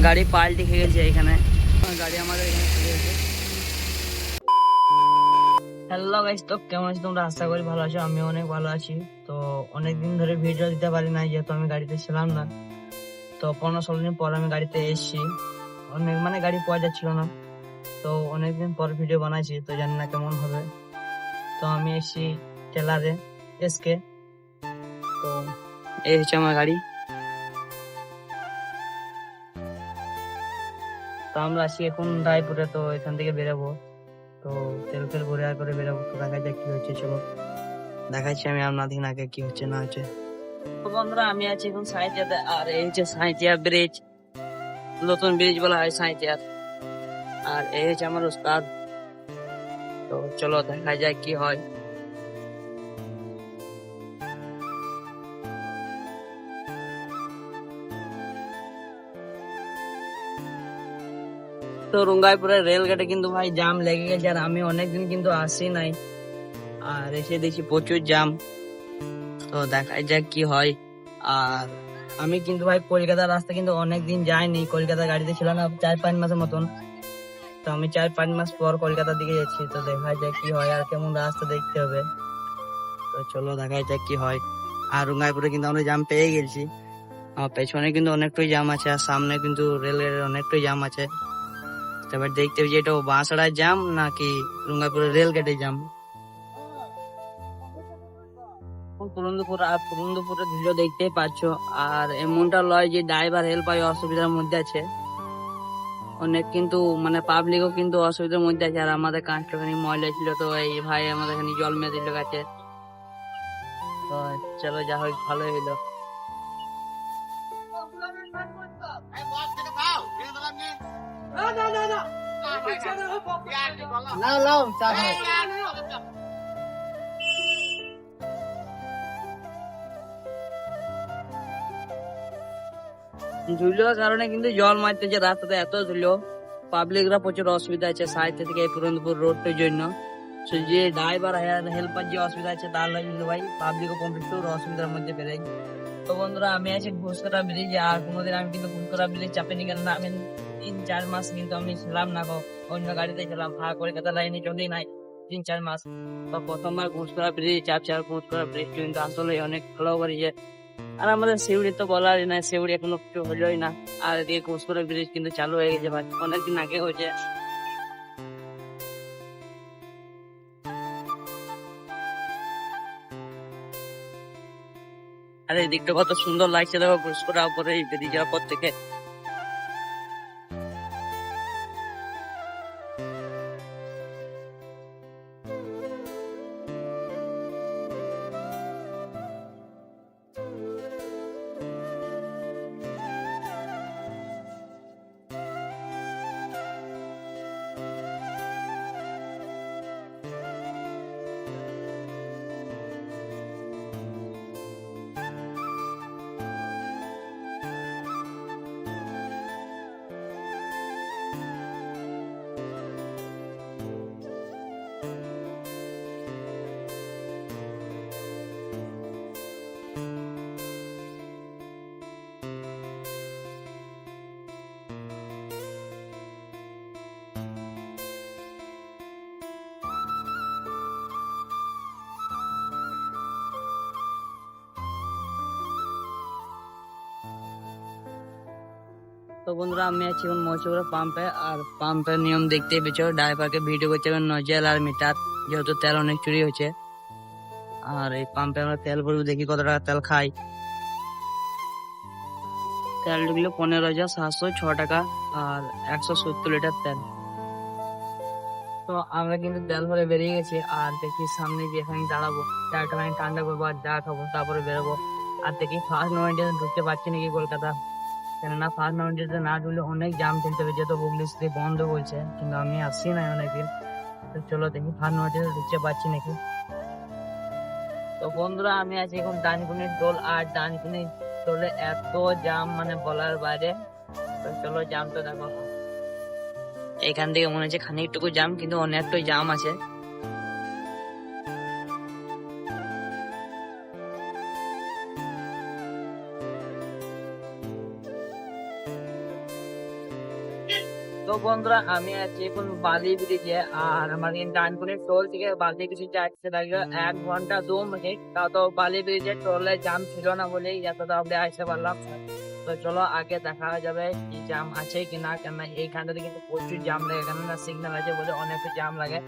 গাড়ি পাল্টি খেয়ে গেছে এখানে, গাড়ি আমাদের এখানে চলে গেছে। হ্যালো গাইস, তো কেমন আছো তোমরা? আশা করি ভালো আছো, আমি অনেক ভালো আছি। তো অনেকদিন ধরে ভিডিও দিতে পারি না, যেহেতু আমি গাড়িতে ছিলাম না। তো 15-16 দিন পর আমি গাড়িতে এসেছি। অনেক মানে গাড়ি পাওয়া যাচ্ছিল না, তো অনেকদিন পর ভিডিও বানাইছি, তো জানি না কেমন হবে। তো আমি এসেছি টেলারে এসকে। তো এই হচ্ছে আমার গাড়ি। তো আমরা আছি এখন রায়পুরে, তো এখান থেকে বেরোবো। তো তেল তেল ভরে আর করে বেরোবো। তো দেখা যাক কি হচ্ছে, চলো দেখাচ্ছি আমি আপনাদের আগে কি হচ্ছে না হচ্ছে। তো বন্ধুরা, আমি আছি এখন সাঁইথিয়াতে, আর এই হচ্ছে সাঁইথিয়া ব্রিজ, নতুন ব্রিজ বলা হয় সাঁইথিয়ার। আর এই হচ্ছে আমার উস্তাদ। তো চলো দেখা যাক কি হয়। তো রঙ্গাইপুরের রেল গেটে কিন্তু ভাই জাম লেগে গেছে, আর আমি অনেকদিন কিন্তু আসি নাই, আর এসে দেখছি প্রচুর জাম। তো দেখা যাক কি হয়। আর আমি কিন্তু ভাই কলকাতার রাস্তা কিন্তু অনেকদিন যাইনি, কলকাতা গাড়িতে ছিল না 4-5 মাসের মতন। তো আমি 4-5 মাস পর কলকাতার দিকে যাচ্ছি, তো দেখা যাক কি হয় আর কেমন রাস্তা দেখতে হবে। তো চলো দেখা যাক কি হয়। আর রঙ্গাইপুরে কিন্তু আমরা জাম পেয়ে গেছি। আমার পেছনে কিন্তু অনেকটাই জাম আছে, আর সামনে কিন্তু রেলের অনেকটাই জাম আছে। তো এবার দেখতে হবে যে এটা বাঁশড়ার জাম নাকি রঙ্গাইপুরের রেল গেটের জাম। পুরন্দপুরে ভিডিও দেখতেই পাচ্ছ। আর এমনটা লয় যে ড্রাইভার হেল্পার অসুবিধার মধ্যে আছে, অনেক কিন্তু মানে পাবলিকও কিন্তু অসুবিধার মধ্যে আছে। আর আমাদের কাজটা খানি ময়লা ছিল, তো এই ভাই আমাদের খানি জল মেরে দিল গাছে। তো চলো যা হোক ভালোই হইলো। ধুলোর কারণে কিন্তু জল মারতেছে রাস্তাতে, এত ধুলো, পাবলিকরা প্রচুর অসুবিধা আছে সাহিত্য থেকে এই পুরন্দপুর রোডটার জন্য। যে ড্রাইভার হেল্পার যে অসুবিধা আছে তার লাগে কিন্তু ভাই পাবলিক ও প্রচুর অসুবিধার মধ্যে পেরে। তো বন্ধুরা, আমি আছি ঘুষকরা ব্রিজ, আর কোনোদিন আমি কিন্তু ঘুষকরা ব্রিজ চাপিনি, কেন না আমি 3-4 মাস কিন্তু আমি ছিলাম না অন্য গাড়িতে ছিলাম, কলকাতা লাইনে চলেই নাই 3-4 মাস। তো প্রথমবার ঘুষকরা ব্রিজ চাপছে, আর ঘুষকরা ব্রিজ কিন্তু আসলে অনেক ভালো করেছে। আর আমাদের সিউড়ি তো বলারই না, সিউড়ি এখনো কিছু হলোই না। আর এদিকে ঘুষকরা ব্রিজ কিন্তু চালু হয়ে গেছে ভাই, অনেকদিন আগে হয়েছে। আর এই দিকটা কত সুন্দর লাগছে দেখো, ঘুষকরা উপরে বেরিয়ে যাওয়ার পর থেকে। তো বন্ধুরা, আমি আছি এখন মহিষাপুর পাম্পে, আর পাম্পের নিয়ম দেখতেই পেয়েছো, ড্রাইভারকে ভিডিও করতে হবে নজেল আর মিটার, যেহেতু তেল অনেক চুরি হয়েছে। আর এই পাম্পে আমরা তেল ভরবো, দেখি কত টাকা তেল খাই। তেল ঢুকলো 15,706 টাকা, আর 170 লিটার তেল। তো আমরা কিন্তু তেল ভরে বেরিয়ে গেছি, আর দেখি সামনে যে এখানে দাঁড়াবো, চারটা লাইন ঠান্ডা করবো আর চা খাবো, তারপরে বেরোবো। আর দেখি ফার্স্ট নভেম্বর ঢুকতে পারছি নাকি কলকাতা, কেননা ফার্স্ট নভেম্বর না ঢুকলে অনেক জাম চলতে হবে, যেহেতু হুগলি সিটি বন্ধ বলছে, কিন্তু আমি আসছি না অনেকদিন। তো চলো দেখি ফার্স্ট নভেম্বর ঢুকতে পারছি নাকি। তো বন্ধুরা, আমি আছি এখন ডানকুনির টোল, আর ডানকুনির টোলে এত জাম মানে বলার বাইরে। তো চলো জাম তো দেখো, এখান থেকে মনে হচ্ছে খানিকটুকু জাম, কিন্তু অনেকটাই জাম আছে। তো বন্ধুরা আমি আছি এখন বালি ব্রিজে, আর আমার ডানকুনির টোল থেকে বালি ব্রিজে আসতে লাগলো 1 ঘন্টা 2 মিনিট। তাও তো বালি ব্রিজে টোলে জাম ছিল না বলেই এতটা অব্দি আসতে পারলাম। তো চলো আগে দেখা যাবে কি জাম আছে কিনা, কেননা এইখানটাতে কিন্তু প্রচুর জাম লাগে, কেননা সিগন্যাল আছে বলে অনেক জাম লাগে।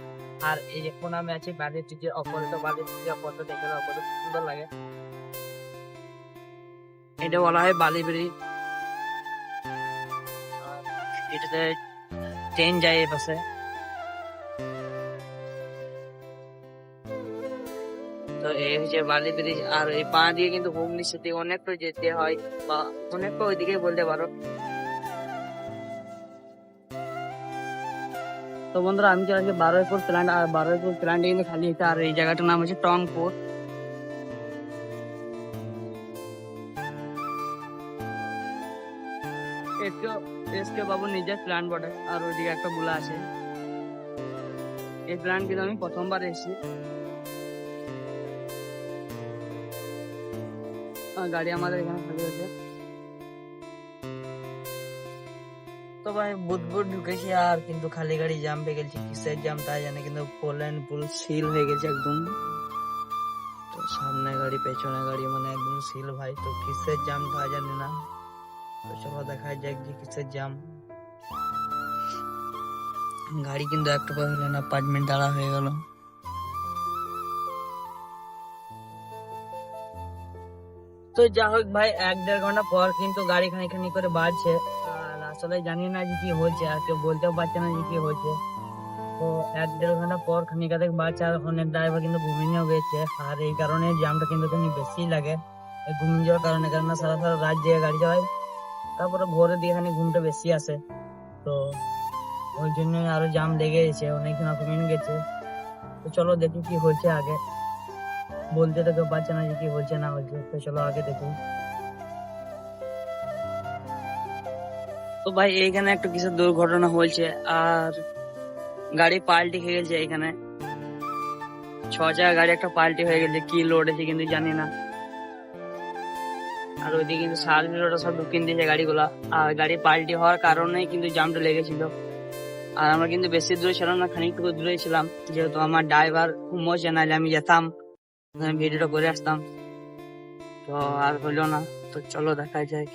আর এই এখন আমি আছি বালি ব্রিজের অপরে, তো বালি ব্রিজের অপরটা দেখে অপরে সুন্দর লাগে। এটা বলা হয় বালি ব্রিজ, এটাতে ট্রেন যায় এই পাশে। তো এই হচ্ছে বালি ব্রিজ, আর এই পা দিয়ে কিন্তু হুগলি সিটি অনেকটা যেতে হয়, বা অনেকটা ওইদিকে বলতে পারো। তো বন্ধুরা আমি চলে আসছি 12 প্ল্যান্ট, আর 12 প্ল্যান্ট কিন্তু খালি হচ্ছে, আর এই জায়গাটার নাম হচ্ছে টংপুর। এসকে বাবু নিজের প্ল্যান্ট বটে, আর ওইদিকে একটা বুলা আছে। এই প্ল্যান্ট কিন্তু আমি প্রথমবার এসেছি। গাড়ি আমাদের এখানে খালি আছে। তো ভাই বুধ ঢুকেছি, আর কিন্তু খালি গাড়ি জাম পেয়ে গেছি, কিসের জাম তাই জানে, কিন্তু পোল্যান্ড পুল সিল হয়ে গেছে একদম। তো সামনে গাড়ি পেছনে গাড়ি মানে একদম সিল ভাই, তো কিসের জাম তা জানি না। তো চলো দেখা যাক যে কিসের জাম। গাড়ি কিন্তু একটু পর হলো না, 5 মিনিট দাঁড়া হয়ে গেল। তো যা হোক ভাই, 1-1.5 ঘন্টা পর কিন্তু গাড়ি খানি করে বাজছে, আর আসলে জানি না যে কি হচ্ছে, আর কেউ বলতেও পারছে না যে কি হচ্ছে। তো 1-1.5 ঘন্টা পর খানিকা থেকে বাজছে, আর অনেক ড্রাইভার কিন্তু ঘুমিয়েও গেছে, আর এই কারণে জ্যামটা কিন্তু বেশি লাগে এই ঘুমিয়ে যাওয়ার কারণে, কেননা সারা সারা রাত জেগে গাড়ি চালাই, তারপরে ভোরে দিয়ে খানি ঘুমটা বেশি আসে। তো ওই জন্য আরো জাম লেগে গেছে, অনেকজন ঘুমিয়ে গেছে। তো চলো দেখি কি হচ্ছে আগে, বলতে তো কেউ পারছে না যে কি হচ্ছে না হচ্ছে। তো চলো আগে দেখি। তো ভাই এইখানে একটা কিসের দুর্ঘটনা হয়েছে, আর গাড়ি পাল্টি খেয়ে গেছে। এখানে 6 জায়গায় গাড়ি একটা পাল্টি হয়ে গেছে, কি লোড আছে কিন্তু জানি না। আর ওইদিকে কিন্তু সার্ভিসটা সব ঢুকিয়ে দিয়েছে গাড়িগুলা, আর গাড়ি পাল্টি হওয়ার কারণেই কিন্তু জামটা লেগেছিল। আর আমরা কিন্তু বেশি দূরে ছিলাম না, খানিকটুকু দূরে ছিলাম, যেহেতু আমার ড্রাইভার ঘুমোচ্ছে, নাহলে আমি যেতাম ভিডিওটা করে আসতাম। তো আর হলো না, তো চলো দেখা যাক,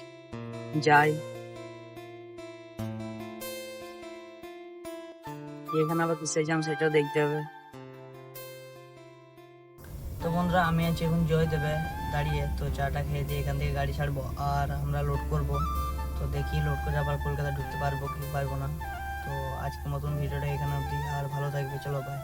যাই। এখানে আবার কিসের জাম সেটাও দেখতে হবে। তো বন্ধুরা আমি আছি এখন জয়দেবে দাঁড়িয়ে, তো চাটা খেয়ে দিয়ে এখান থেকে গাড়ি ছাড়বো, আর আমরা লোড করব। তো দেখি লোড করে আবার কলকাতা ঢুকতে পারবো কি পারবো না। তো আজকের মতন ভিডিওটা এখানে অবধি, আর ভালো থাকবে, চলো বাই।